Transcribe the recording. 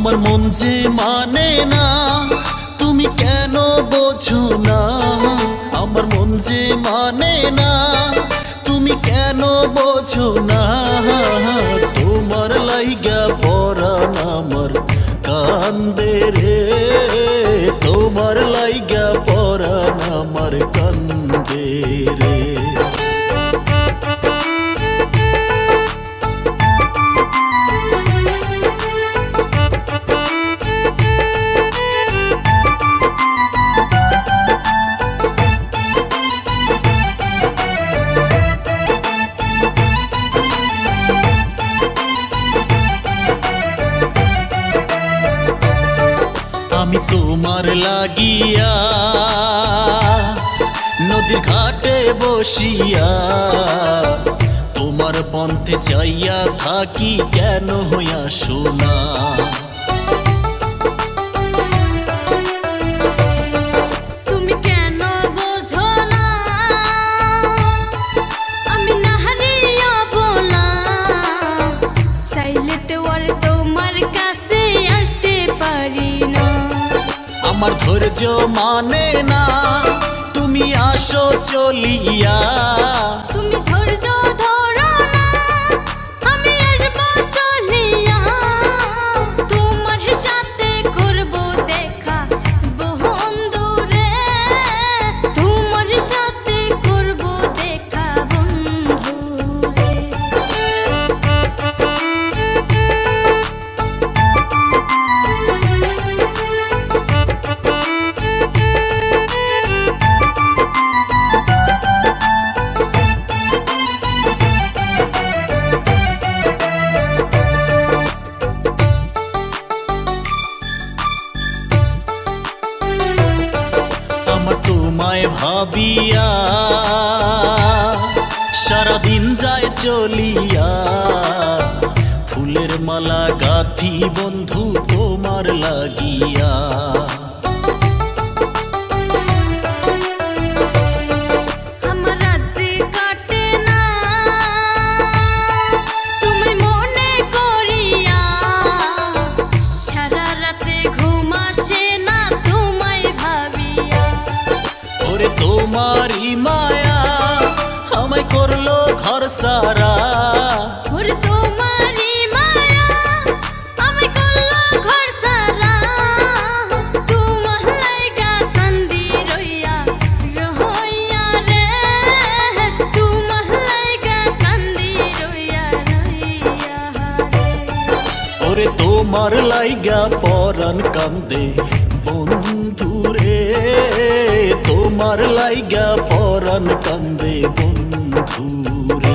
আমার মন যে মানে না তুমি কেন বোঝো না, আমার মন যে মানে না তুমি কেন বোঝো না। তোমার লাইগা পরাণ আমার কান্দে রে, তোমার লাইগা পরাণ আমার কান্দে রে। আমি তোমার লাগিয়া নদীর ঘাটে বসিয়া তোমার পন্থে চাইয়া থাকি কেন হইয়া শোনা। তুমি কেন বোঝো না আমি নাহারিয়া বলা, চাইলে তো আর তোমার কাছে আসতে পারি না। আমার ধৈর্য মানে না তুমি আসো চলিয়া, তুমি ধৈর্য ধরো না আমি আসবো চলিয়া। তোমার সাথে করবো দেখা বন্ধুরে, তোমার সাথে করবো দেখা বন্ধুরে। তোমায় ভাবিয়া সারাদিন যায় চলিয়া, ফুলের মালা গাঁথি বন্ধু তোমার লাগিয়া। আমার রাজ্যে কাটে না তুমি মনে করিয়া, সারা রাতে ঘুম আসে না তোমায় ভাবিয়া। ওরে তোমারই মায়া আমায় করলো ঘর সারা, ওরে তোমারই মায়া আমি করলো ঘর সারা। তোমার লাইগা কান্দি রইয়া রইয়া রে, তোমার লাইগা কান্দি রইয়া রইয়া রে। ওরে তোমার লাইগা পরাণ কান্দে বন্ধু রে, তোমার লাইগা পরাণ কান্দে বন্ধু রে।